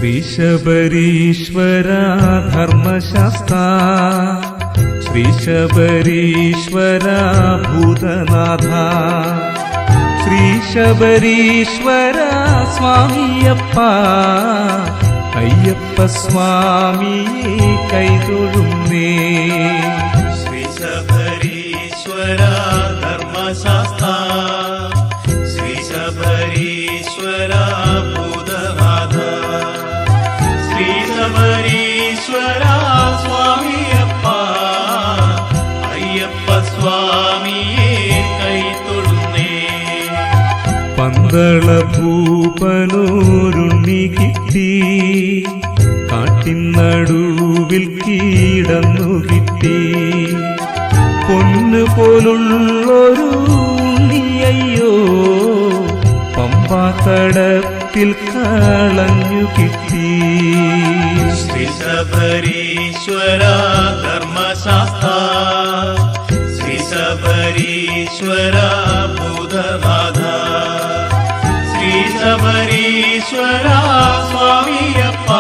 ശ്രീ ശബരീശ്വര ധർമ്മശാസ്ത്ര, ശ്രീ ശബരീശ്വര ഭൂതനാഥ, ശ്രീ ശബരീശ്വര സ്വാമിയപ്പ, അയ്യപ്പ സ്വാമിയെ കൈതൊഴുന്നേ. ശ്രീ ശബരീശ്വര ധർമ്മശാസ്ത്ര, ശ്രീ ശബരീശ്വര ഭൂതനാഥ, ശ്രീ ശബരീശ്വര സ്വാമിയപ്പ, അയ്യപ്പ സ്വാമിയെ കൈതൊഴുന്നേ. പന്തള ഭൂപനൂരുണ്ണി കിട്ടി, കാട്ടിനടുവിൽ കീടന്നു കിട്ടി, പൊന്നുപോലുള്ളൊരു ഉണ്ണിയയ്യോ പമ്പാക്കടത്തിൽ കളഞ്ഞു കിട്ടി. ശ്രീ ശബരീശ്വര ധർമ്മശാസ്ത്ര, ശ്രീ ശബരീശ്വര ഭൂതനാഥ, ശ്രീ ശബരീശ്വര സ്വാമിയപ്പ,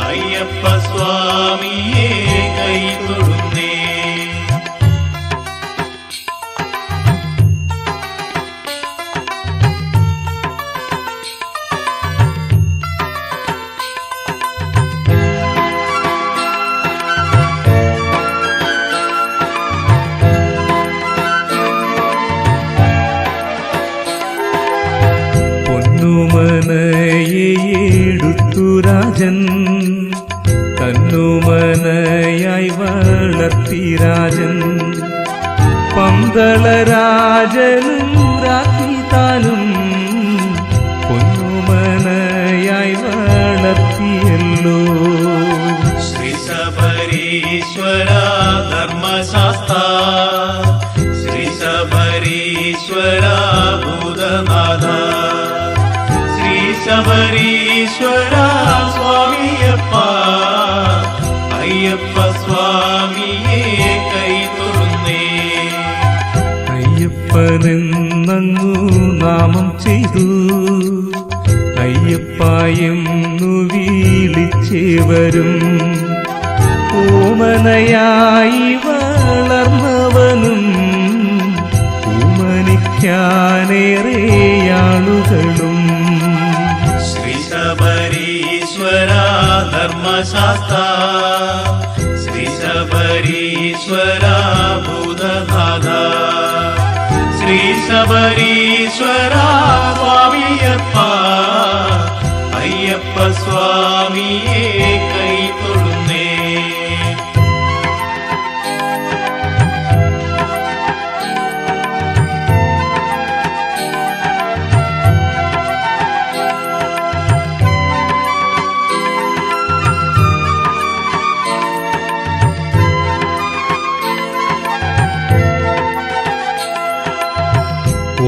അയ്യപ്പ സ്വാമിയെ കൈതൊഴുന്നേ. മനയെടുത്തു രാജൻ, തന്നുമനയായി വളർത്തി രാജൻ, പന്തളരാജനും രാജ്ഞിതാനും പൊന്നുമനയായി വളർത്തിയല്ലോ. ശ്രീ ശബരീശ്വര ധർമ്മശാസ്ത്ര, ശ്രീ ശബരീശ്വര ഭൂതനാഥ, ശ്രീ ശബരീശ്വര സ്വാമിയപ്പ, അയ്യപ്പ സ്വാമിയെ കൈതൊഴുന്നേ. അയ്യപ്പനെന്നങ്ങു നാമം ചെയ്തു, അയ്യപ്പായെന്നു വിളിച്ചേവരും, ഓമനയായി വളർന്നവനും ഓമനിക്കാനേറെയാളുകളും. ശ്രീ ശബരീശ്വര ധർമ്മശാസ്ത്ര, ശ്രീ ശബരീശ്വര ഭൂതനാഥ, ശ്രീ ശബരീശ്വര സ്വാമിയപ്പ, അയ്യപ്പ സ്വാമിയെ കൈതൊഴുന്നേ.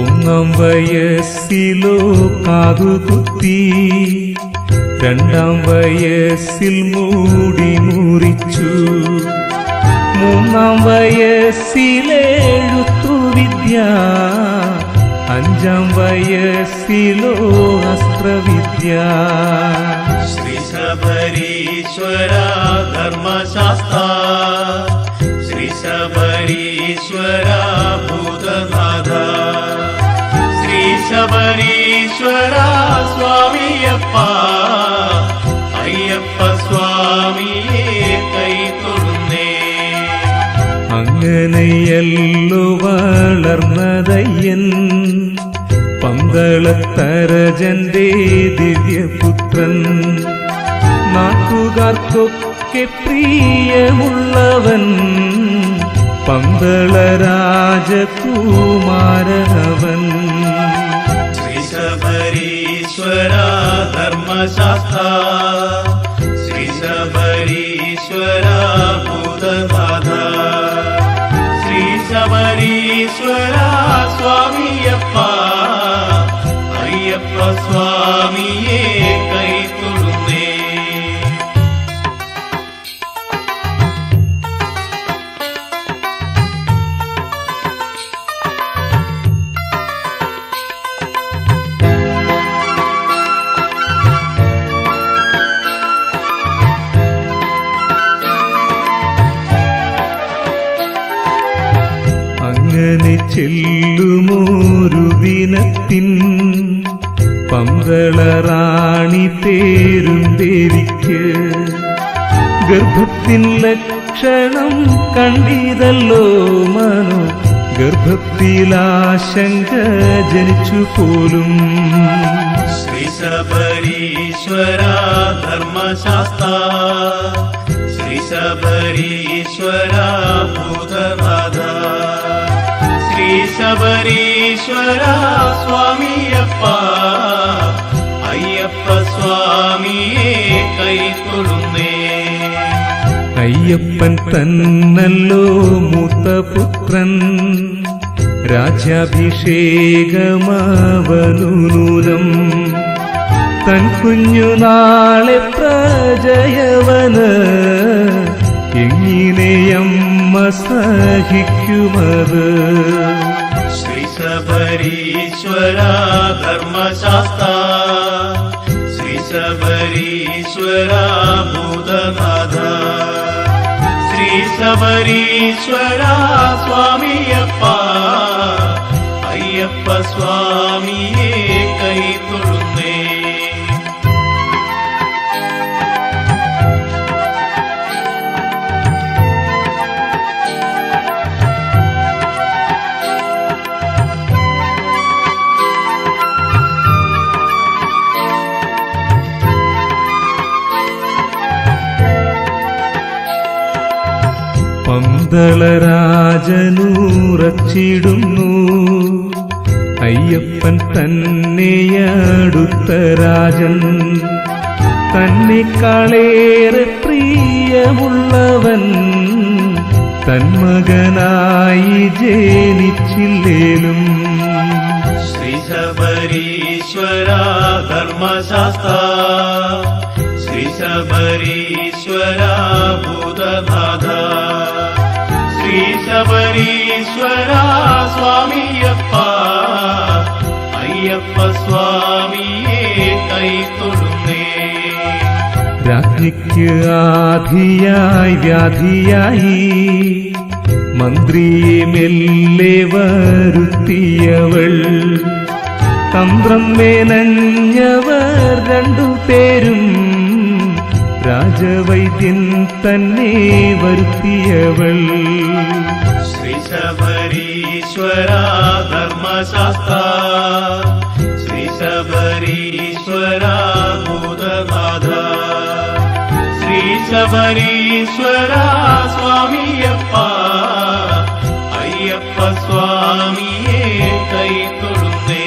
ഒന്നാം വയസ്സിലോ കാതുകുത്തി, രണ്ടാം വയസ്സിൽ മൂടി മുറിച്ചു, മൂന്നാം വയസ്സിലെഴുത്തു വിദ്യ, അഞ്ചാം വയസ്സിലോ അസ്ത്രവിദ്യ. ശ്രീ ശബരീശ്വര ധർമ്മശാസ്ത്ര, ശ്രീ ശബരീശ്വര ഭൂതനാഥ, ശ്രീ ശബരീശ്വര സ്വാമിയപ്പ, അയ്യപ്പ സ്വാമിയെ കൈതൊഴുന്നേ. അങ്ങനെയല്ലോ വളർന്നതയ്യൻ, പന്തളത്തരജന്റെ ദിവ്യപുത്രൻ, നാട്ടുകാർക്കൊക്കെ പ്രിയമുള്ളവൻ, പന്തളരാജകുമാരനവൻ. ശ്രീ ശബരീശ്വര ധർമ്മശാസ്ത്ര, ശ്രീ ശബരീശ്വര ഭൂതനാഥ, ശ്രീ ശബരീശ്വര സ്വാമിയപ്പ, അയ്യപ്പ സ്വാമിയെ കൈതൊഴുന്നേ. മംഗളറാണി പേരും ദേവിക്ക് ഗർഭത്തിൻ ലക്ഷണം കണ്ടിതല്ലോ മനോ ഗർഭത്തിലാശങ്ക ജനിച്ചു പോലും ശ്രീ ശബരീശ്വര ധർമ്മശാസ്ത്ര ശ്രീ ശബരീശ്വര ഭൂതനാഥ ശ്രീ ശബരീശ്വര സ്വാമിയപ്പ അയ്യപ്പ സ്വാമിയെ കൈതൊഴുന്നേ അയ്യപ്പൻ തന്നല്ലോ മൂത്തപുത്രൻ രാജ്യാഭിഷേകമാവനൂനം തൻ കുഞ്ഞുനാളെ പ്രജയവന് എങ്ങിനെയമ്മ സഹിക്കുമത് ശ്രീ ശബരീശ്വര ധർമ്മശാസ്ത്ര ശ്രീ ശബരീശ്വര ഭൂതനാഥ ശ്രീ ശബരീശ്വര സ്വാമിയപ്പ അയ്യപ്പ സ്വാമിയെ കൈതൊഴുന്നേ പന്തളരാജനൂറച്ചിടുന്നു അയ്യപ്പൻ തന്നെയടുത്ത രാജൻ തന്നെക്കാളേറെ പ്രിയമുള്ളവൻ തന്മകനായി ജനിച്ചില്ലേലും ശ്രീ ശബരീശ്വര ധർമ്മശാസ്ത്ര ശ്രീ ശബരീശ്വര ഭൂതനാഥ ശ്രീ ശബരീശ്വര സ്വാമിയപ്പ അയ്യപ്പ സ്വാമിയെ കൈതൊഴുന്നേ രാജ്ഞിക്ക് ആധിയായി വ്യാധിയായി മന്ത്രിയെ മെല്ലെ വരുത്തിയവൾ തന്ത്രം മെനഞ്ഞവർ രണ്ടുപേരും രാജവൈദ്യൻ തന്നെ വരുത്തിയവൾ ശ്രീ ശബരീശ്വര ധർമ്മശാസ്ത്ര ശ്രീ ശബരീശ്വര ഭൂതനാഥ ശ്രീ ശബരീശ്വര സ്വാമിയപ്പ അയ്യപ്പ സ്വാമിയെ കൈതൊഴുന്നേ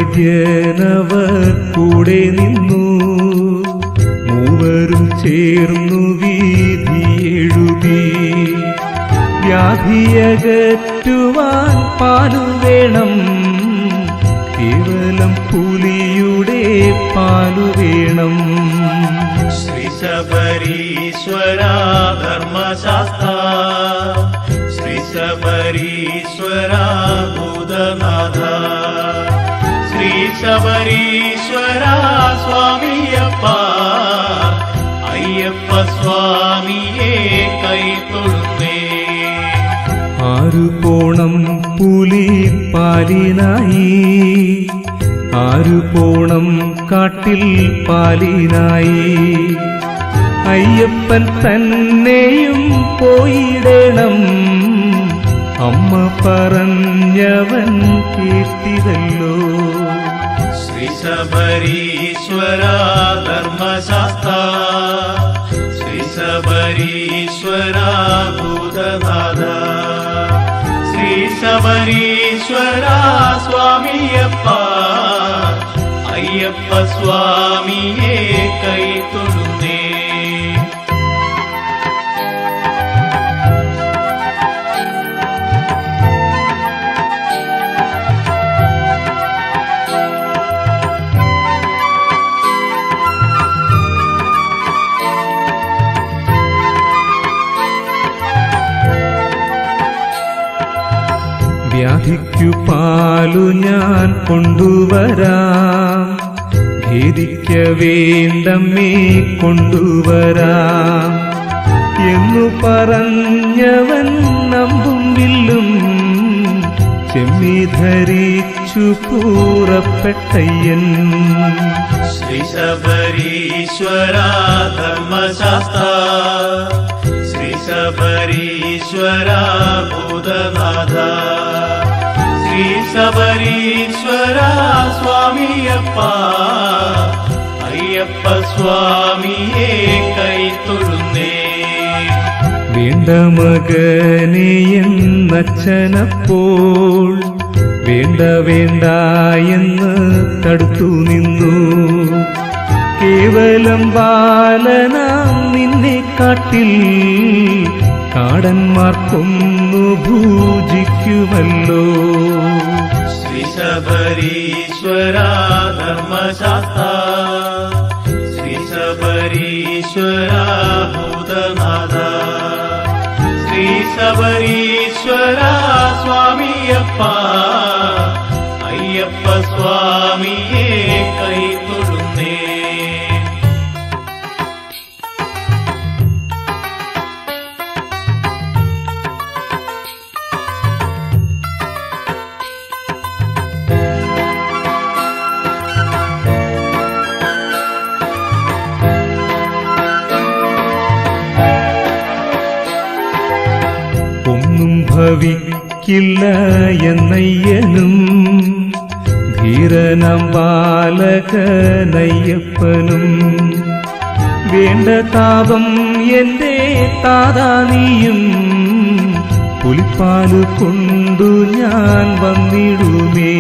രാജവൈദ്യനവർ കൂടെ നിന്നു മൂവരും ചേർന്നു വിധി എഴുതി വ്യാധിയകറ്റുവാൻ പാലു വേണം കേവലം പുലിയുടെ പാലു വേണം ശ്രീ ശബരീശ്വര ധർമ്മശാസ്ത്ര ശ്രീ ശബരീശ്വര ഭൂതനാഥ ശ്രീ ശബരീശ്വര സ്വാമിയപ്പ അയ്യപ്പ സ്വാമിയെ കൈതൊഴുന്നേ ആരു പോണം പുലി പാലിനായി ആരു പോണം കാട്ടിൽ പാലിനായി അയ്യപ്പൻ തന്നെയും പോയിടണം അമ്മ പറഞ്ഞവൻ കേട്ടിതല്ലോ ശ്രീ ശബരീശ്വര ധർമ്മശാസ്ത്ര ശ്രീ ശബരീശ്വര ഭൂതനാഥ ശ്രീ ശബരീശ്വര സ്വാമിയപ്പ അയ്യപ്പ സ്വാമിയെ കൈതൊഴുന്നേ രാധിക്കു പാലു ഞാൻ കൊണ്ടുവരാം, ഭേദിക്ക വേണ്ടമ്മേ കൊണ്ടുവരാം എന്നു പറഞ്ഞവൻ അമ്പും വില്ലും ചെമ്മിധരിച്ചു പൂറപ്പെട്ടയ്യൻ. ശ്രീ ശബരീശ്വര ധർമ്മശാസ്ത്ര, ശ്രീ ശബരീശ്വര ഭൂതനാഥ, ശ്രീ ശബരീശ്വര സ്വാമിയപ്പ, അയ്യപ്പ സ്വാമിയെ കൈത്തൊഴുന്നേ. വേണ്ട മകനെ എന്നച്ഛനപ്പോൾ വേണ്ട വേണ്ട എന്ന് തടുത്തു നിന്നു. കേവലം ബാലനാം നിന്നെ കാട്ടിൽ കാടന്മാർക്കൊന്നു ഭൂജിക്കുമല്ലോ. ശ്രീ ശബരീശ്വര ധർമ്മശാസ്ത്ര, ശ്രീ ശബരീശ്വര ഭൂതനാഥ, ശ്രീ ശബരീശ്വര സ്വാമിയപ്പ, അയ്യപ്പ സ്വാമിയെ കൈത്തൊഴുന്നേ. ഒന്നും ഭവിക്കില്ല എന്നയ്യനും ധീരനാം ബാലകനയ്യപ്പനും. വേണ്ട താപം എന്റെ താതാ നീയും, പുലിപ്പാലു കൊണ്ടു ഞാൻ വന്നിടുമേ.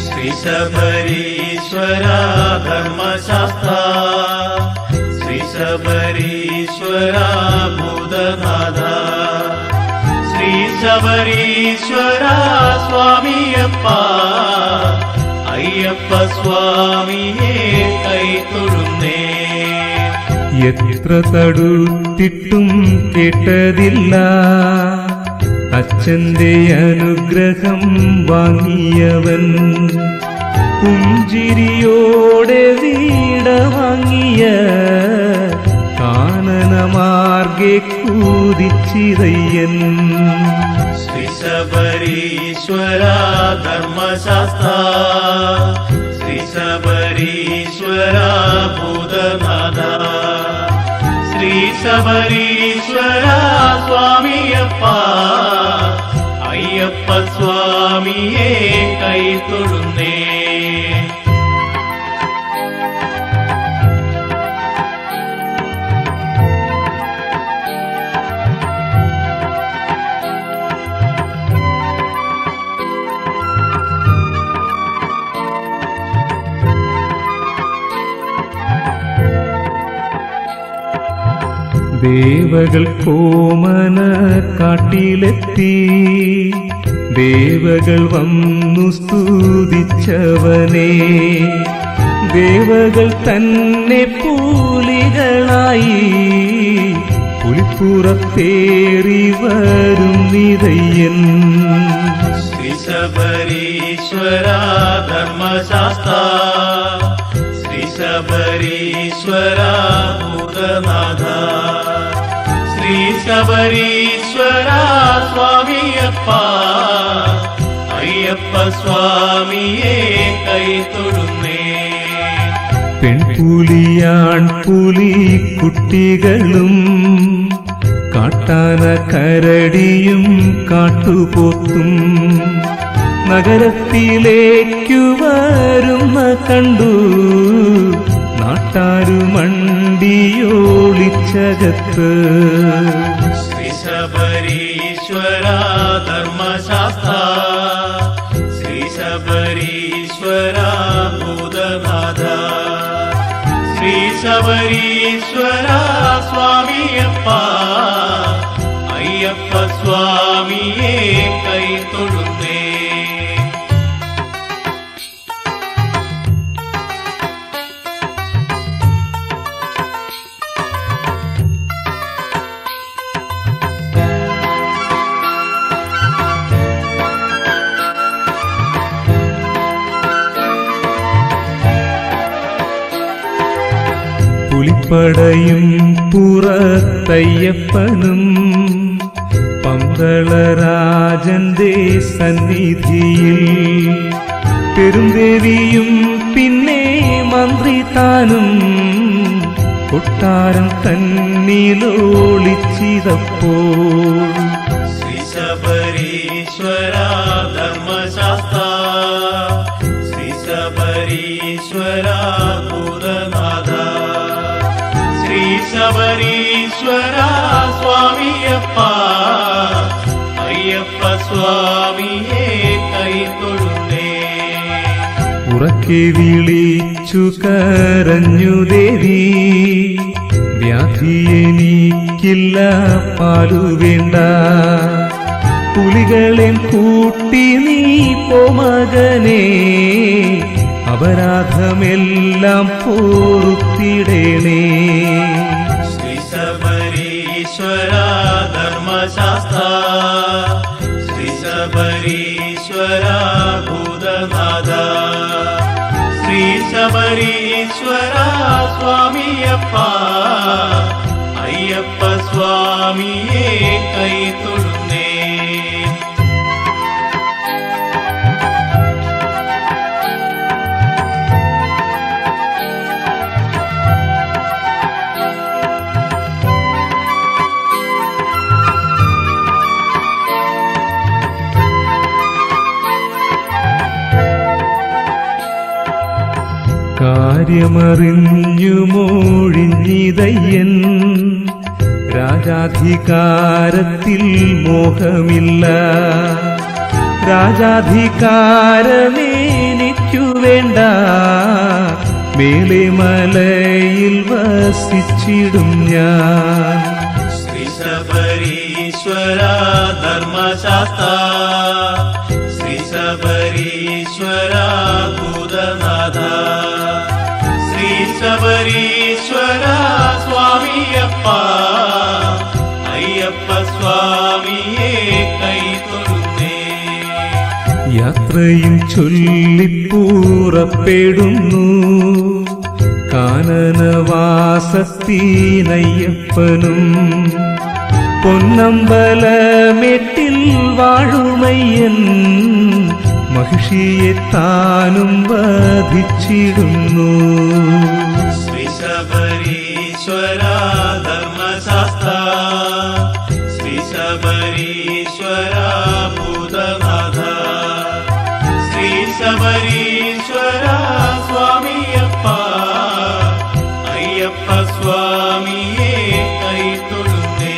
ശ്രീ ശബരീശ്വര ധർമ്മശാസ്ത്ര, ശ്രീ ശബരീശ്വര ഭൂതനാഥ, ശ്രീ ശബരീശ്വര സ്വാമിയപ്പ, അയ്യപ്പ സ്വാമിയെ കൈത്തൊഴുന്നേ. എത്ര തടുത്തിട്ടും കേട്ടതില്ല, അച്ഛന്റെ അനുഗ്രഹം വാങ്ങിയവൻ. പുഞ്ചിരിയോടെ വീട വാങ്ങിയ കാനനമാർഗെ കൂതിച്ചിതയ്യൻ. ശ്രീ ശബരീശ്വര ധർമ്മശാസ്ത്ര, ശ്രീ ശബരീശ്വര ഭൂതനാഥ, ശ്രീ ശബരീശ്വര സ്വാമിയപ്പ, അയ്യപ്പ സ്വാമിയെ കൈത്തൊഴുന്നേ. ദേവകൾ കോമന കാട്ടിലെത്തി, ദേവകൾ വന്നു സ്തുതിച്ചവനെ. ദേവകൾ തന്നെ പൂലികളായി പുലിപ്പുറത്തേറി വരുന്നിതയ്യൻ. ശ്രീ ശബരീശ്വര ധർമ്മശാസ്ത്ര, ശ്രീ ശബരീശ്വര ഭൂതനാഥ, ശ്രീ ശബരീശ്വര സ്വാമിയപ്പ, അയ്യപ്പ സ്വാമിയെ കൈത്തൊഴുന്നേ. പെൺപുലിയാൺപുലി കുട്ടികളും കാട്ടാന കരടിയും കാട്ടുപോത്തും നഗരത്തിലേക്കു വരുന്ന കണ്ടു. നാട്ടാരു മണ്ടിയോളിച്ചകത്ത്. ശ്രീ ശബരീശ്വര ധർമ്മശാസ്ത്ര, ശ്രീ ശബരീശ്വര ഭൂതനാഥ, ശ്രീ ശബരീശ്വര സ്വാമിയപ്പ, അയ്യപ്പ സ്വാമിയെ കൈത്തൊഴുന്നേ. പുലിപ്പടയും പുറത്തയ്യപ്പനും പന്തളരാജന്റെ സന്നിധിയിൽ പെരുന്തേവിയും പിന്നെ മന്ത്രി താനും കൊട്ടാരം തന്നിലൊളിച്ചിതപ്പോൾ ശ്രീ ശബരീശ്വര ധർമ്മശാസ്ത്ര ശ്രീ ശബരീശ്വര ഭൂതനാഥ ശ്രീ ശബരീശ്വര സ്വാമിയപ്പ അയ്യപ്പ സ്വാമിയെ കൈതൊഴുന്നേ. ഉറക്കെ വിളിച്ചു കരഞ്ഞു ദേവി, വ്യാധി എനിക്കില്ല, പാലു വേണ്ട, പുലികളെ കൂട്ടി നീ പോ മകനേ, അപരാധമെല്ലാം പൊറുത്തിടേണേ. ശ്രീ ശബരീശ്വര ധർമ്മശാസ്ത്ര ശ്രീ ശബരീശ്വര ഭൂതനാഥ ശ്രീ ശബരീശ്വര സ്വാമിയപ്പ അയ്യപ്പ സ്വാമിയെ കൈതൊഴുന്നേ. കാര്യമറിഞ്ഞു മോഴിഞ്ഞിതയ്യൻ, രാജാധികാരത്തിൽ മോഹമില്ല, രാജാധികാരമേനിക്കു വേണ്ട, മേലെ മലയിൽ വസിച്ചിടും ഞാൻ. ശ്രീ ശബരീശ്വര ധർമ്മശാസ്ത്ര ശ്രീ ശബരീശ്വര ഭൂതനാഥ ശ്രീ ശബരീശ്വര സ്വാമിയപ്പ അയ്യപ്പ സ്വാമിയെ കൈതൊഴുന്നേ. യാത്രയും ചൊല്ലിപ്പൂറപ്പെടുന്നു കാനനവാസത്തിനയ്യപ്പനും, പൊന്നമ്പലമേട്ടിൽ വാഴുമയ്യൻ, മഹിഷിയെ താനും വധിച്ചിടുന്നു. ശ്രീ ശബരീശ്വര ധർമ്മശാസ്ത്ര ശ്രീ ശബരീശ്വര ഭൂതനാഥ ശ്രീ ശബരീശ്വര സ്വാമിയപ്പ അയ്യപ്പ സ്വാമിയെ കൈതൊഴുന്നേ.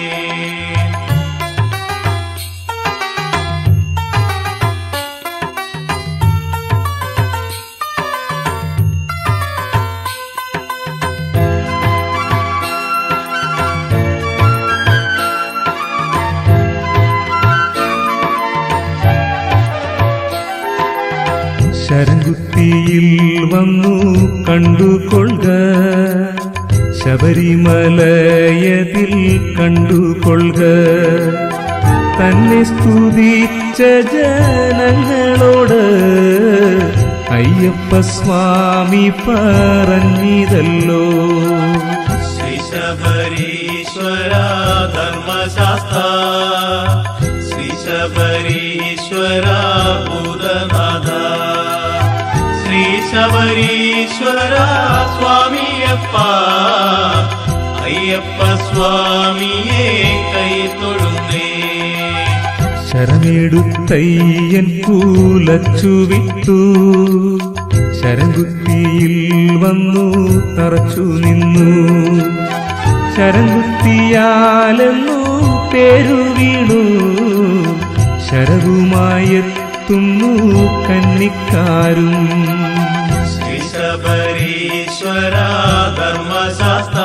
ശരംകുത്തിയിൽ വന്നു കണ്ടുകൊള്ളുക, ശബരിമലയതിൽ കണ്ടുകൊള്ളുക, തന്നെ സ്തുതിച്ച ജനങ്ങളോട് അയ്യപ്പ സ്വാമി പറഞ്ഞിതല്ലോ. ശ്രീ ശബരീശ്വര ധർമ്മശാസ്ത്ര ശ്രീ ശബരീശ്വര ഭൂതനാഥ ശ്രീ ശബരീശ്വര സ്വാമിയപ്പ അയ്യപ്പ സ്വാമിയെ കൈതൊഴുന്നേ. ശരമെടുത്തയ്യൻ കൂലച്ചു വിട്ടു, ശരംകുത്തിയിൽ വന്നു തറച്ചു നിന്നു, ശരംകുത്തിയാലെന്നു പേരു വീണു, ശരവുമായെത്തുന്നു കന്നിക്കാരും. ശ്രീ ശബരീശ്വര ധർമ്മശാസ്ത്ര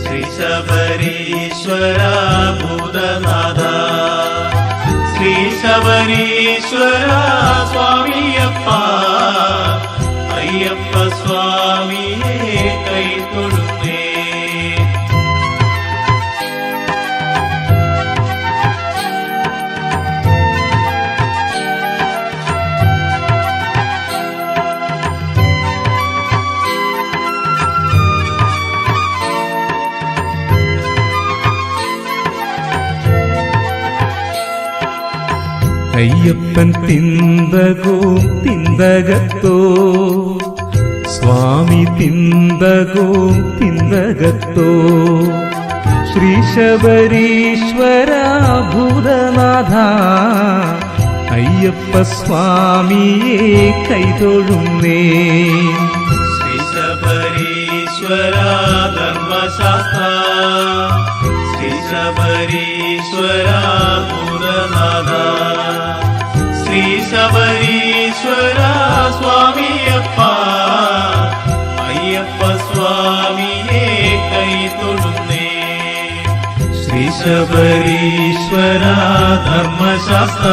ശ്രീ ശബരീശ്വര ഭൂതനാഥ ശ്രീ ശബരീശ്വര സ്വാമിയപ്പ അയ്യപ്പ സ്വാമിയെ കൈതൊഴുന്നേ. അയ്യപ്പൻ തിന്തകോ തിന്തകത്തോ സ്വാമി തിന്തകോ തിന്തകത്തോ ശ്രീ ശബരീശ്വര ഭൂതനാഥ അയ്യപ്പ സ്വാമിയെ കൈതൊഴുന്നേ. ശ്രീ ശബരീശ്വര ധർമ്മശാസ്ത്ര ശ്രീ ശബരീശ്വര ഭൂതനാഥ ശ്രീ ശബരീശ്വര സ്വാമിയപ്പ അയ്യപ്പ സ്വാമിയെ കൈതൊഴുന്നേ. ശ്രീ ശബരീശ്വര ധർമ്മശാസ്ത്ര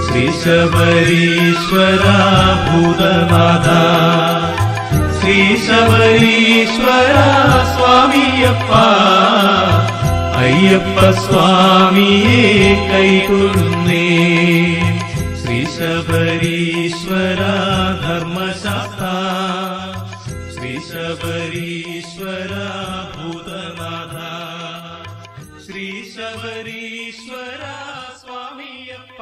ശ്രീ ശബരീശ്വര ഭൂതനാഥ ശ്രീ ശബരീശ്വര സ്വാമിയപ്പ അയ്യപ്പ സ്വാമിയെ കൈതൊഴുന്നേ. ശ്രീ ശബരീശ്വര ധർമ്മശാസ്ത്ര ശ്രീ ശബരീശ്വര ഭൂതനാഥ ശ്രീ ശബരീശ്വര സ്വാമിയപ്പ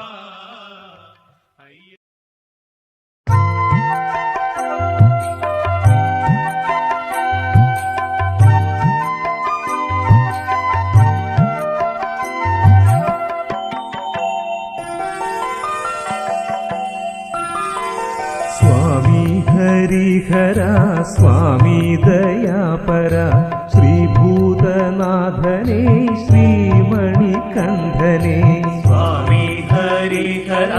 സ്വാമി ഹരിഹര സ്വാമി ദയാപര ശ്രീഭൂതനാഥനേ ശ്രീമണികണ്ഠനേ. സ്വാമി ഹരിഹര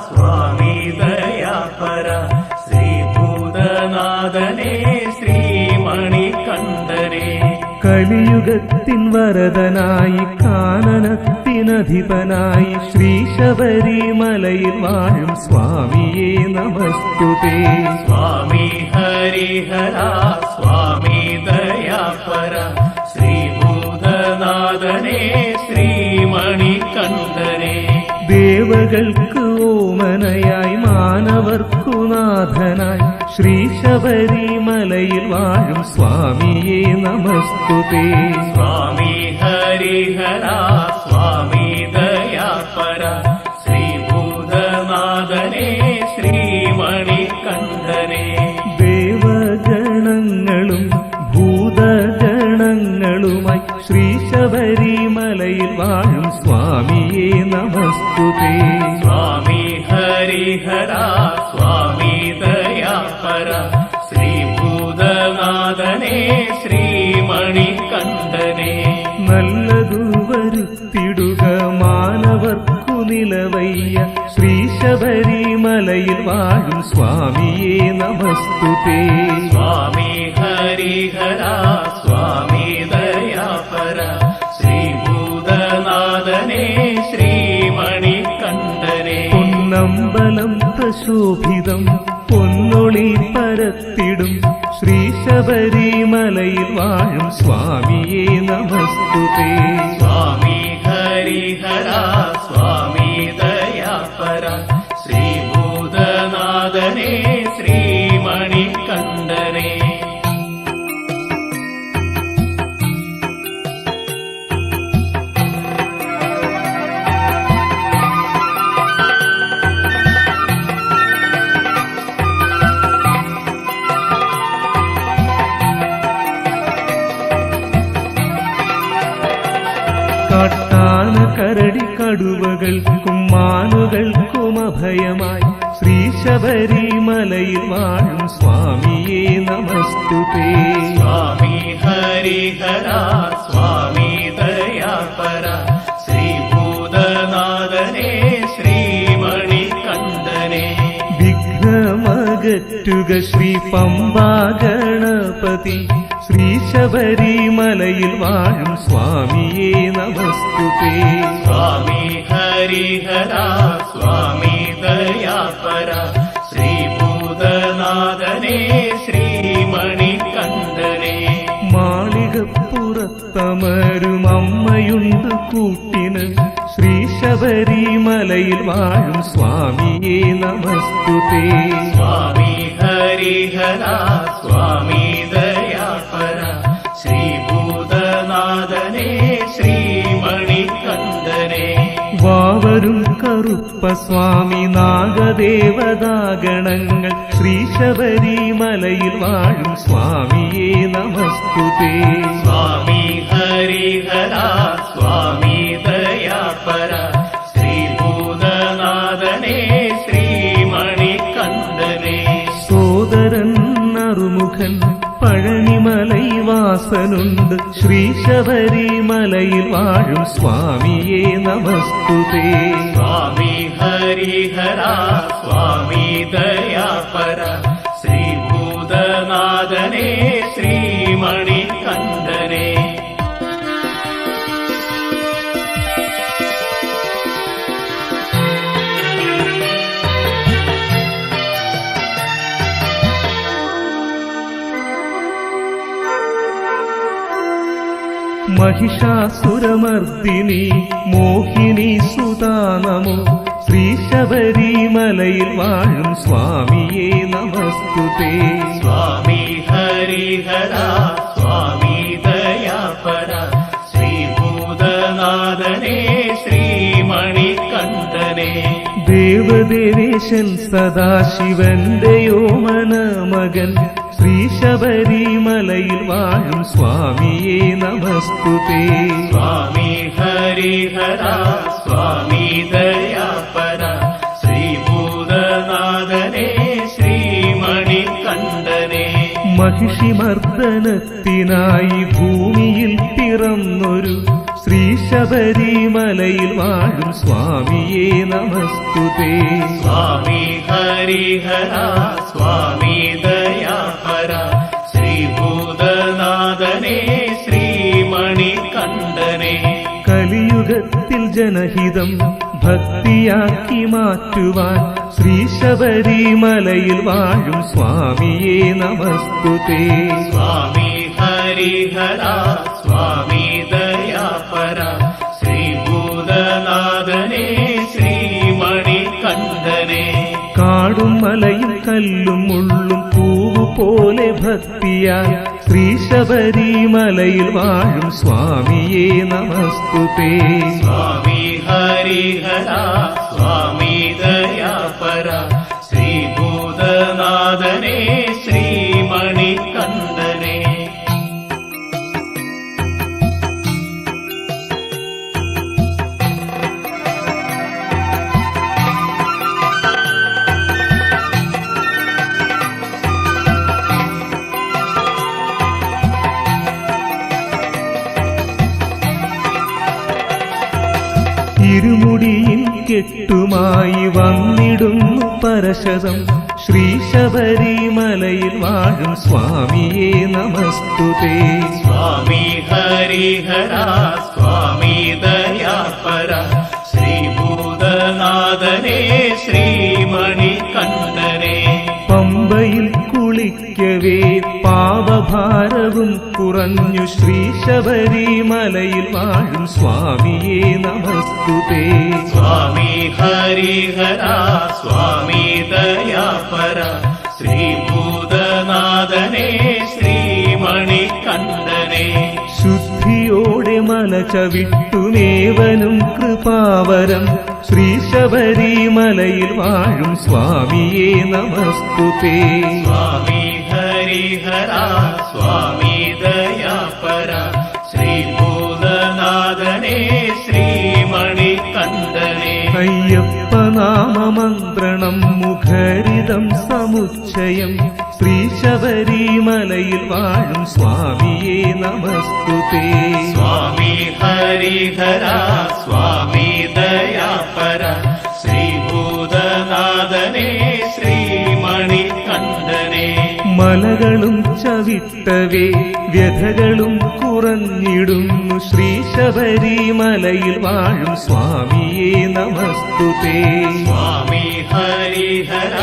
സ്വാമി ദയാപര ശ്രീഭൂതനാഥനേ ശ്രീമണികണ്ഠനേ. കലിയുഗത്തിൻ വരദനായി കാനനത്തിനധിപനായി ശ്രീ ശബരിമലയിൽ വാഴും സ്വാമിയെ നമസ്തുതേ. സ്വാമി ഹരിഹര സ്വാമി ദയാപര ശ്രീഭൂതനാഥനേ ശ്രീമണികണ്ഠനേ. ദേവകൾക്ക് ഓമനയായി മാനവർക്കു നാഥനായി ശ്രീ ശബരിമലയിൽ വാഴും സ്വാമിയെ നമസ്തുതേ. സ്വാമി ഹരിഹര സ്വാമി ദയാപര ശ്രീഭൂതനാഥനേ ശ്രീമണികണ്ഠനേ. ദേവഗണങ്ങളും ഭൂതഗണങ്ങളുമായി ശ്രീ ശബരിമലയിൽ വാഴും സ്വാമിയെ നമസ്തുതേ. സ്വാമി ഹരിഹര സ്വാമി ദയാപര ശ്രീഭൂതനാഥനേ ശ്രീമണികണ്ഠനേ. നല്ലതു വരുത്തിടുക മാനവർക്കു നിലവയ്യ ശ്രീ ശബരിമലയിൽ വാഴും സ്വാമിയെ നമസ്തുതേ. സ്വാമി ഹരിഹര സ്വാമി ദയാപര ശ്രീഭൂതനാഥനേ ശ്രീമണികണ്ഠനേ. പൊന്നമ്പലം പ്രശോഭിതം പൊന്നൊളി പരത്തിടും ശ്രീ ശബരിമലയിൽ വാഴും സ്വാമിയെ നമസ്തുതേ. സ്വാമി ഹരിഹര സ്വാമി ദയാപര ശ്രീഭൂതനാഥനേ ശ്രീമണികണ്ഠനേ. കാട്ടാന കരടി കടുവകൾക്കും മാനുകൾക്കും അഭയമായി ശ്രീ ശബരിമലയിൽ വാഴും സ്വാമിയെ നമസ്തുതേ. സ്വാമി ഹരിഹര സ്വാമി ദയാപര ശ്രീഭൂതനാഥനേ ശ്രീമണികണ്ഠനേ. വിഘ്നമകറ്റുക ശ്രീ പമ്പാ ഗണപതി ശ്രീ ശബരിമലയിൽ വാഴും സ്വാമിയെ നമസ്തുതേ. സ്വാമി ഹരിഹര സ്വാമി ദയാപര ശ്രീഭൂതനാഥനേ ശ്രീമണികണ്ഠനേ. മാളികപ്പുറത്തമരും അമ്മയുണ്ട് കൂട്ടിന് ശ്രീ ശബരിമലയിൽ വാഴും സ്വാമിയെ നമസ്തുതേ. സ്വാമി ഹരിഹര സ്വാമി ദയാപര ശ്രീഭൂതനാഥനേ ശ്രീമണികണ്ഠനേ. വാവരും കറുപ്പ സ്വാമി നാഗദേവതാഗണങ്ങൾ ശ്രീ ശബരിമലയിൽ വാഴും സ്വാമിയേ നമസ്തുതേ. സ്വാമി ഹരിഹര സ്വാമി ദയാപര ശ്രീഭൂതനാഥനേ ശ്രീമണികണ്ഠനേ. സോദരൻ അറുമുഖൻ പഴനിമലൈ വാസനുണ്ട് ശ്രീ ശബരിമലയിൽ വാഴും സ്വാമിയേ നമസ്തുതേ. സ്വാമി ഹരിഹര സ്വാമി ദയാപര ശ്രീഭൂതനാഥനേ ശ്രീമണികണ്ഠനേ. महिषासुरमर्दिनी मोहिनी सुता नमो श्री शबरीमलയിൽ വാഴും സ്വാമിയേ നമസ്തുതേ. സ്വാമി ഹരിഹര സ്വാമി ദയാപര ശ്രീഭൂതനാഥനേ ശ്രീമണികണ്ഠനേ. ദേവദേവേശൻ സദാശിവന്റെ യോമന മകൻ ശ്രീ ശബരിമലയിൽ വാഴും സ്വാമിയേ നമസ്തുതേ. സ്വാമി ഹരിഹര സ്വാമി ദയാപര ശ്രീഭൂതനാഥനേ ശ്രീമണികണ്ഠനേ. महिषिमर्दनത്തിനായി ഭൂമിയിൽ പിറന്നൊരു ശ്രീ ശബരിമലയിൽ വാഴും സ്വാമിയേ നമസ്തുതേ. സ്വാമി ഹരിഹര സ്വാമി ദയാപര ശ്രീഭൂതനാഥനേ ശ്രീമണികണ്ഠനേ. കലിയുഗത്തിൽ ജനഹിതം ഭക്തിയാക്കി മാറ്റുവാൻ ശ്രീ ശബരിമലയിൽ വാഴും സ്വാമിയേ നമസ്തുതേ. സ്വാമി ഹരിഹര സ്വാമി ദയാപര ശ്രീഭൂതനാഥനേ ശ്രീമണികണ്ഠനേ. കാടും മലയും കല്ലും മുള്ളും പൂവ് പോലെ ഭക്തിയാൽ ശ്രീ ശബരിമലയിൽ വാഴും സ്വാമിയേ നമസ്തുതേ. സ്വാമി ഹരിഹര സ്വാമി ദയാപര ശ്രീഭൂതനാഥനേ ശ്രീമണികണ്ഠനേ. ഇരുമുടിയിൽ കെട്ടുമായി വന്നിടുന്നു പരശതം ശ്രീ ശബരിമലയിൽ വാഴും സ്വാമിയേ നമസ്തുതേ. സ്വാമി ഹരിഹര സ്വാമി ദയാപര ശ്രീഭൂതനാഥനേ ശ്രീമണികണ്ഠനേ. പമ്പയിൽ കുളിക്കവേ പാപഭാരവും കുറഞ്ഞു ശ്രീ ശബരിമലയിൽ വാഴും സ്വാമിയേ നമസ്തുതേ. സ്വാമി ഹരിഹര സ്വാമി ദയാപര ശ്രീഭൂതനാഥനേ ശ്രീമണികണ്ഠനേ. ശുദ്ധിയോടെ മല ചവിട്ടുമേവനും കൃപാവരം ശ്രീ ശബരിമലയിൽ വാഴും സ്വാമിയേ നമസ്തുതേ. സ്വാമി ഹരിഹര സ്വാമി ദയാപര ശ്രീഭൂതനാഥനേ ശ്രീമണികണ്ഠനേ. അയ്യപ്പ നാമമന്ത്രണം മുഖരിതം സമുച്ചയം ശ്രീ ശബരിമലയിൽ വാഴും സ്വാമിയേ നമസ്തുതേ. സ്വാമി ഹരിഹര സ്വാമി ദയാപര ശ്രീഭൂതനാഥനേ ശ്രീമണികണ്ഠനേ. മലകളും ചവിട്ടവേ വ്യഥകളും കുറഞ്ഞിടുന്നു ശ്രീ ശബരിമലയിൽ വാഴും സ്വാമിയേ നമസ്തുതേ. സ്വാമി ഹരിഹര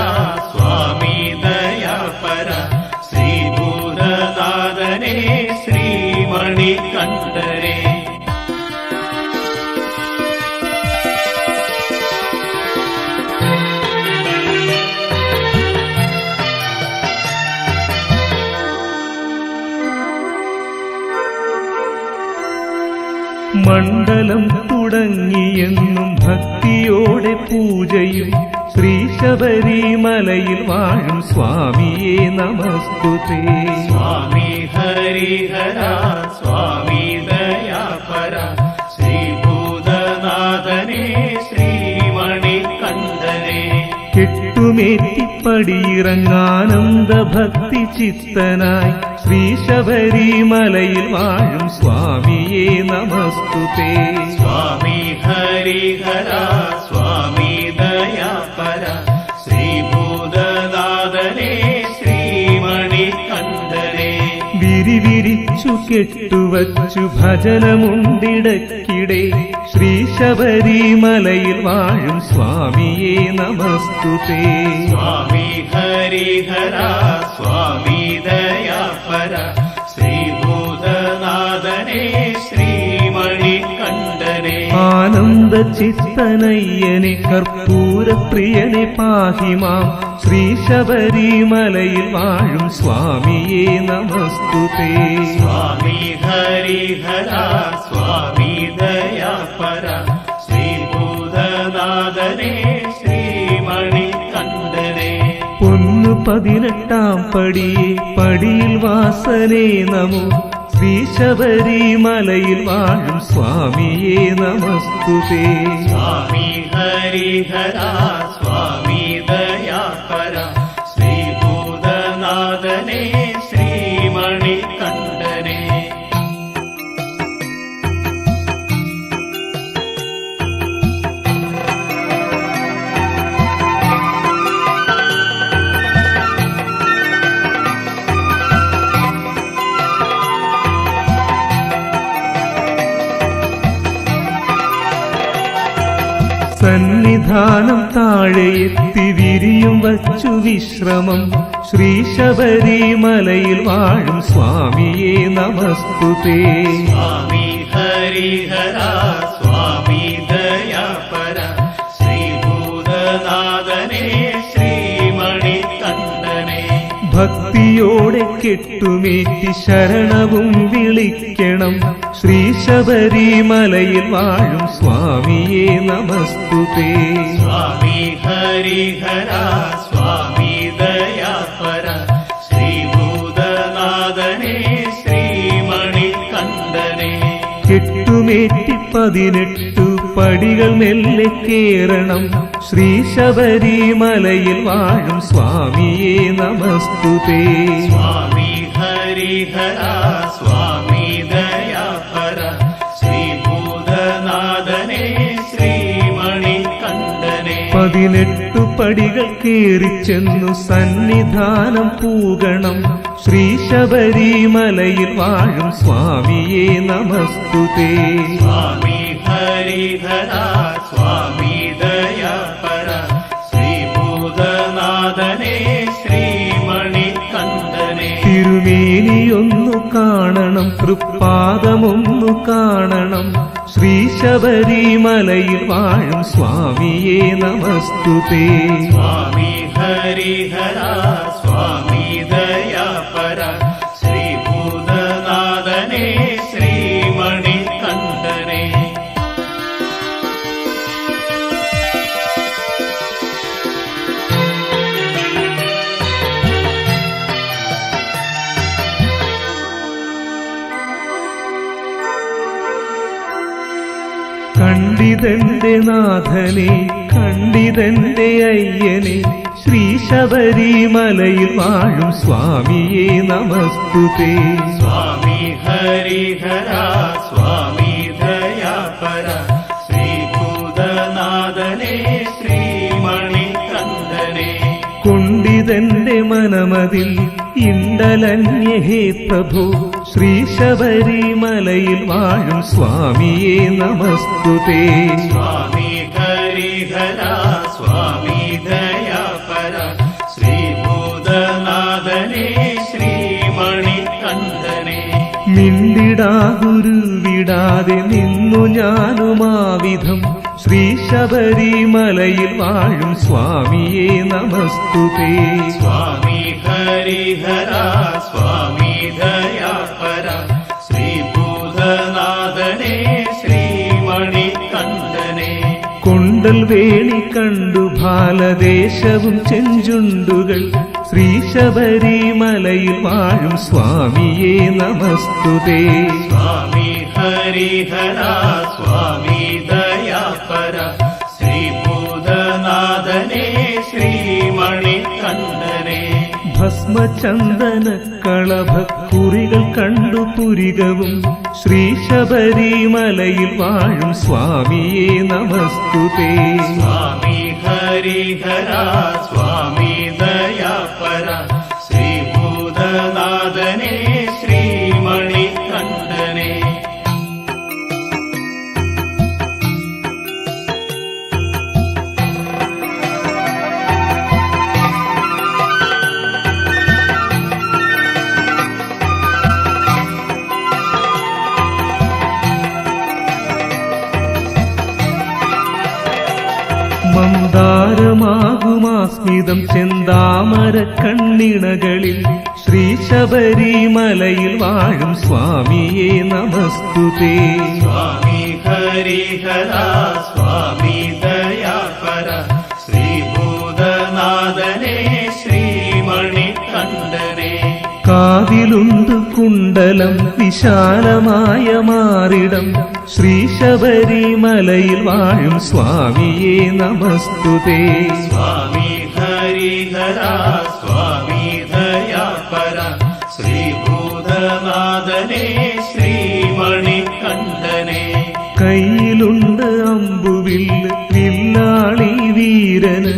സ്വാമി ദയാപര ശ്രീഭൂതനാഥനേ ശ്രീമണികണ്ഠനേ. മണ്ഡലം തുടങ്ങിയെന്നും ഭക്തിയോടെ പൂജയും ശ്രീ ശബരിമലയിൽ വാഴും സ്വാമിയേ നമസ്തുതേ. സ്വാമി ഹരിഹര സ്വാമി ദയാപര ശ്രീഭൂതനാഥനേ ശ്രീമണികണ്ഠനേ. കെട്ടുമേറ്റിപ്പടിയിറങ്ങാനന്ദ ഭക്തി ചിത്തനായി ശ്രീ ശബരിമലയിൽ വാഴും സ്വാമിയേ നമസ്തുതേ. സ്വാമി ഹരിഹര സ്വാമി ദയാപര ശ്രീഭൂതനാഥനേ ശ്രീമണികണ്ഠനേ. വിരിവിരിച്ചു കെട്ടുവച്ചു ഭജനമുണ്ടിടക്കിടെ ശ്രീ ശബരിമലയിൽ വാഴും സ്വാമിയേ നമസ്തുതേ. സ്വാമി ഹരിഹര സ്വാമി ദയാപര ശ്രീഭൂതനാഥനേ ശ്രീമണികണ്ഠനേ. ആനന്ദ ചിത്തനയ്യനെ കർപ്പൂരപ്രിയനെ പാഹിമാം ശ്രീ ശബരിമലയിൽ വാഴും സ്വാമിയേ നമസ്തുതേ. സ്വാമി ഹരിഹര സ്വാമി ദയാപര ശ്രീഭൂതനാഥനേ ശ്രീമണികണ്ഠനേ. പൊന്നു 18 പടിയെ പടിയിൽ വാസനേ നമോ ശ്രീ ശബരിമലയിൽ വാഴും സ്വാമിയേ നമസ്തുതേ. സ്വാമി ഹരിഹര സ്വാമി ദയാപര ശ്രീഭൂതനാഥനേ ശ്രീമണികണ്ഠനേ. സന്നിധാനം താഴെയെത്തി വിരിയും വച്ചു വിശ്രമം ശ്രീ ശബരിമലയിൽ വാഴും സ്വാമിയേ നമസ്തുതേ. സ്വാമി ഹരിഹര സ്വാമി ദയാപര ശ്രീഭൂതനാഥനേ ശ്രീമണികണ്ഠനേ. ഭക്തിയോടെ കെട്ടുമേറ്റി ശരണവും വിളിക്കണം ശ്രീ ശബരിമലയിൽ വാഴും സ്വാമിയേ നമസ്തുതേ. സ്വാമി ഹരിഹര സ്വാമി ദയാപര ശ്രീഭൂതനാഥനേ ശ്രീമണികണ്ഠനേ. കെട്ടുമേറ്റി 18 പടികൾ മെല്ലെ കേറണം ശ്രീ ശബരിമലയിൽ വാഴും സ്വാമിയേ നമസ്തുതേ. സ്വാമി ഹരിഹര സ്വാമി ദയാപര ശ്രീഭൂതനാഥനേ ശ്രീമണികണ്ഠനേ. 18 പടികൾ കേറിച്ചെന്നു സന്നിധാനം പൂകണം ശ്രീ ശബരിമലയിൽ വാഴും സ്വാമിയേ നമസ്തുതേ. സ്വാമി ഹരിഹര സ്വാമി ദയാപര ശ്രീഭൂതനാഥനേ ശ്രീമണികണ്ഠനേ. തിരുമേനിയൊന്നു കാണണം തൃപ്പാദമൊന്നു കാണണം ശ്രീ ശബരിമലയിൽ വാഴും സ്വാമിയേ നമസ്തുതേ. സ്വാമി ഹരിഹര സ്വാമി ദയാപര ശ്രീഭൂതനാഥനേ ശ്രീമണികണ്ഠനേ. കണ്ടിതന്റെ നാഥനെ കണ്ടിതന്റെ അയ്യനെ ശ്രീ ശബരിമലയിൽ വാഴും സ്വാമിയേ നമസ്തുതേ. സ്വാമി ഹരിഹര സ്വാമി ദയാപര ശ്രീഭൂതനാഥനേ ശ്രീമണികണ്ഠനേ. കൊണ്ടിതന്റെ മനമതിൽ ഇണ്ടലന്യഹേ പ്രഭു ശ്രീ ശബരിമലയിൽ വാഴും സ്വാമിയേ നമസ്തുതേ. സ്വാമി ഹരിഹര സ്വാമി ദയാപര ശ്രീഭൂതനാഥനേ ശ്രീമണികണ്ഠനേ. മിണ്ടിടാതുരുവിടാതെ നിന്നു ഞാനുമാവിധം ശ്രീ ശബരിമലയിൽ വാഴും സ്വാമിയേ നമസ്തുതേ. സ്വാമി ഹരിഹര സ്വാമി ദയാപര ശ്രീഭൂതനാഥനേ ശ്രീ കൂടൽ വേണി കണ്ടു ബാലദേശവും ചെഞ്ചുണ്ടുകൾ ശ്രീ ശബരിമലയിൽ വാഴും സ്വാമിയെ നമസ്തുതേ. സ്വാമി ഹരിഹര സ്വാമി ദയാപര ശ്രീഭൂതനാഥനേ ശ്രീമണികണ്ഠനേ. ഭസ്മചന്ദന കളഭക്കുറികൾ കണ്ടു പുരികവും ശ്രീ ശബരിമലയിൽ വാഴും സ്വാമിയെ നമസ്തുതേ. സ്വാമി ഹരിഹര സ്വാമി ദയാപര ശ്രീഭൂതനാഥനേ ശ്രീമണികണ്ഠനേ. മന്ദാരമാകുമാസ്മിതം ചെന്താമര കണ്ണിണകളിൽ ശ്രീ ശബരിമലയിൽ വാഴും സ്വാമിയെ നമസ്തുതേ. സ്വാമി ഹരിഹര സ്വാമി ദയാപര ശ്രീഭൂതനാഥനേ ശ്രീമണികണ്ഠനേ. കാതിലുണ്ട് കുണ്ടലം വിശാലമായ മാറിടം ശ്രീ ശബരിമലയിൽ വാഴും സ്വാമിയെ നമസ്തുതേ. സ്വാമി ഹരിഹര സ്വാമി ദയാപര ശ്രീഭൂതനാഥനേ ശ്രീമണികണ്ഠനേ. കയ്യിലുണ്ട് അമ്പുവില്ല് വില്ലാളി വീരന്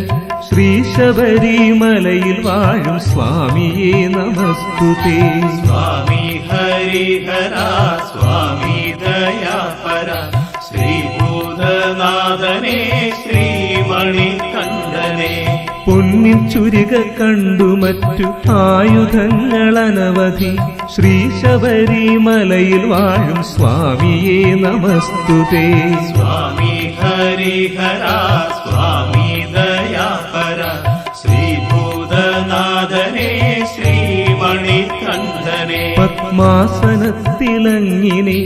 ശ്രീ ശബരിമലയിൽ വാഴും സ്വാമിയെ നമസ്തുതേ. സ്വാമി ഹരിഹര സ്വാമി ദയാപര ശ്രീഭൂതനാഥനേ ശ്രീമണികണ്ഠനേ. പൊന്നിൻ ചുരിക കണ്ടു മറ്റു ആയുധങ്ങൾ അനവധി ശ്രീ ശബരിമലയിൽ വാഴും സ്വാമിയെ നമസ്തുതേ. സ്വാമി ഹരിഹര സ്വാമി ദയാപര ശ്രീഭൂതനാഥനേ ശ്രീമണികണ്ഠനേ. പത്മാസനത്തിലങ്ങിനെ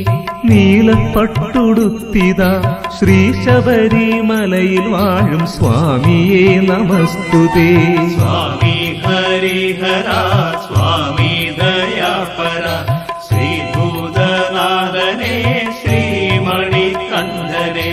നീലപ്പട്ടുടുത്തിത ശ്രീ ശബരിമലയിൽ വാഴും സ്വാമിയെ നമസ്തുതേ. സ്വാമി ഹരിഹര സ്വാമി ദയാപര ശ്രീഭൂതനാഥനേ ശ്രീമണികണ്ഠനേ.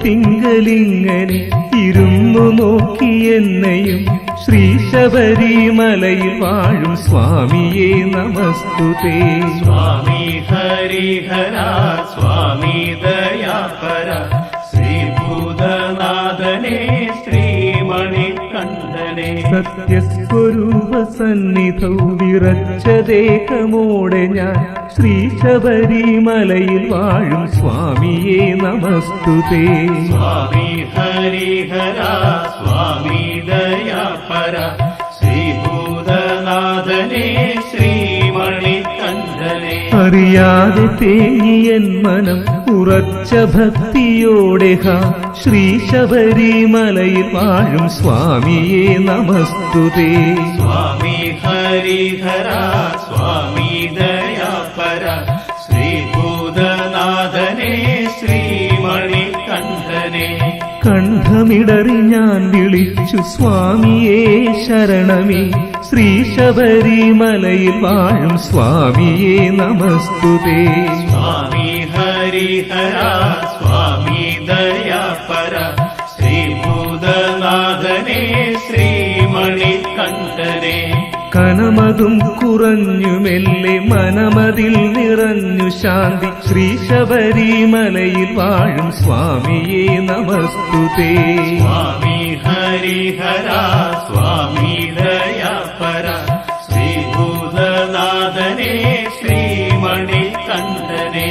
ചിദ്രൂപത്തിങ്കലിങ്ങനെ ഇരുന്നു നോക്കിയെന്നെയും ശ്രീ ശബരിമലയിൽ വാഴും സ്വാമിയെ നമസ്തുതേ. സ്വാമി ഹരിഹര സ്വാമി ദയാപര ശ്രീഭൂതനാഥനേ ശ്രീമണികണ്ഠനേ. സത്യസ്വരൂപ സന്നിധൗ വിറച്ച ദേഹമോടെ ഞാൻ ശ്രീ ശബരിമലയിൽ വാഴും സ്വാമിയെ നമസ്തുതേ. സ്വാമി ഹരിഹര സ്വാമി ദയാപര ശ്രീഭൂതനാഥനേ ശ്രീമണികണ്ഠനേ. അറിയാതെ തേങ്ങിയൻ മനം ഉറച്ച ഭക്തിയോടെ ശ്രീ ശബരിമലയിൽ വാഴും സ്വാമിയെ നമസ്തുതേ. സ്വാമി ഹരിഹര സ്വാമി ദയാപര ശ്രീഭൂതനാഥനേ ശ്രീമണികണ്ഠനേ. കണ്ഠമിടറി ഞാൻ വിളിച്ചു സ്വാമിയെ ശരണമേ ശ്രീ ശബരിമലയിൽ വാഴും സ്വാമിയെ നമസ്തുതേ. സ്വാമി ഹരിഹര സ്വാമി ദയാപര ശ്രീഭൂതനാഥനേ ശ്രീമണികണ്ഠനേ. കനമതും കുറഞ്ഞു മെല്ലെ മനമതിൽ നിറഞ്ഞു ശാന്തി ശ്രീ ശബരിമലയിൽ വാഴും സ്വാമിയെ നമസ്തുതേ. സ്വാമി ഹരിഹര സ്വാമി ദയാപര ശ്രീഭൂതനാഥനേ ശ്രീമണികണ്ഠനേ.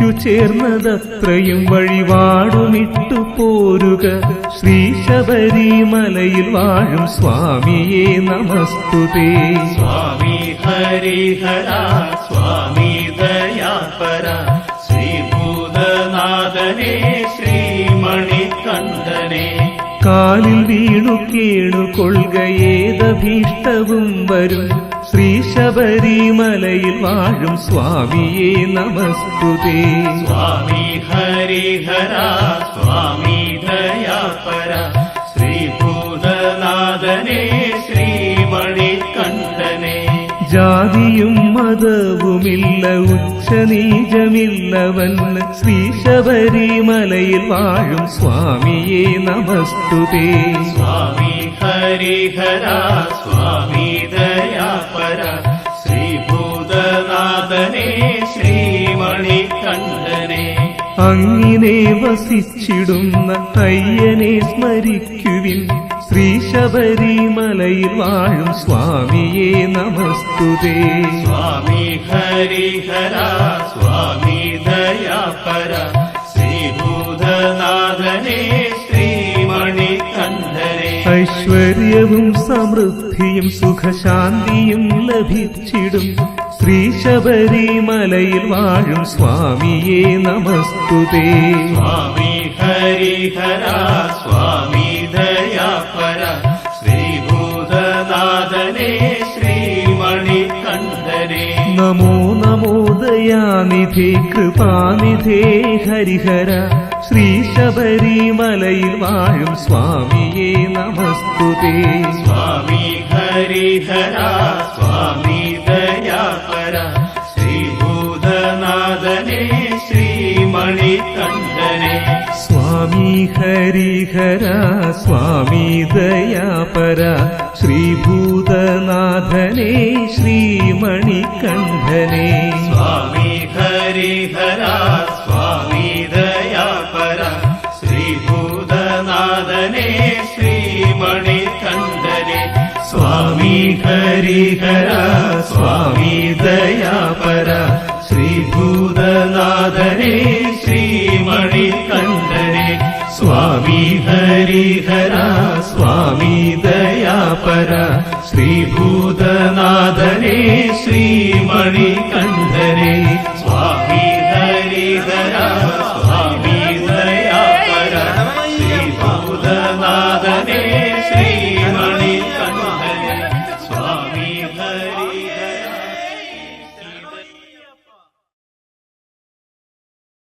വിളിക്കു ചേർന്നതത്രയും വഴിപാടുമിട്ടു പോരുക. ശ്രീ ശബരിമലയിൽ വാഴും സ്വാമിയെ നമസ്തുതേ. സ്വാമി ഹരിഹര സ്വാമി ദയാപര ശ്രീഭൂതനാഥനേ ശ്രീമണികണ്ഠനേ. കാലിൽ വീണു കേണുകൊള്ളുക ഏതഭീഷ്ടവും വരും. ശ്രീ ശബരിമലയിൽ വാഴും സ്വാമിയെ നമസ്തുതേ. സ്വാമി ഹരിഹര സ്വാമി ദയാപര ശ്രീഭൂതനാഥനേ ശ്രീമണികണ്ഠനേ. ജാതിയും മതവുമില്ല ഉച്ചനീചമില്ലവൻ. ശ്രീ ശബരിമലയിൽ വാഴും സ്വാമിയെ നമസ്തുതേ. സ്വാമി ഹരിഹര സ്വാമി ദയാപര ശ്രീഭൂതനാഥനേ ശ്രീമണികണ്ഠനേ. അങ്ങിനെ വസിച്ചിടുന്ന അയ്യനെ സ്മരിക്കുവിൻ. ശ്രീ ശബരിമലയിൽ വാഴും സ്വാമിയെ നമസ്തുതേ. സ്വാമി ഹരിഹര സ്വാമി ദയാപര ശ്രീഭൂതനാഥനേ ശ്രീമണികണ്ഠനേ. ഐശ്വര്യവും സമൃദ്ധിയും സുഖശാന്തിയും ലഭിച്ചിടും. ശ്രീ ശബരിമലയിൽ വാഴും സ്വാമിയെ നമസ്തുതേ. സ്വാമി ഹരിഹര സ്വാമി ദയാപര ശ്രീഭൂതനാഥനേ ശ്രീമണികണ്ഠനേ. നമോ നമോ ദയാനിധേ കൃപാനിധേ ഹരിഹര. ശ്രീ ശബരിമലയിൽ വാഴും സ്വാമിയെ നമസ്തുതേ. സ്വാമി ഹരിഹര സ്വാമി ദയാപര ശ്രീഭൂതനാഥനേ ശ്രീമണികണ്ഠനേ. സ്വാമി ഹരിഹര സ്വാമി ദയാപര ശ്രീഭൂതനാഥനേ ശ്രീമണികണ്ഠനേ. സ്വാമി ഹരിഹര സ്വാമി ദയാപര ശ്രീഭൂതനാഥനേ ശ്രീമണികണ്ഠനേ. സ്വാമി ഹരിഹര സ്വാമി ദയാപര ശ്രീഭൂതനാഥനേ ശ്രീമണികണ്ഠനേ. സ്വാമി ഹരിഹര സ്വാമി ദയാപര ശ്രീഭൂതനാഥനേ ശ്രീമണികണ്ഠനേ.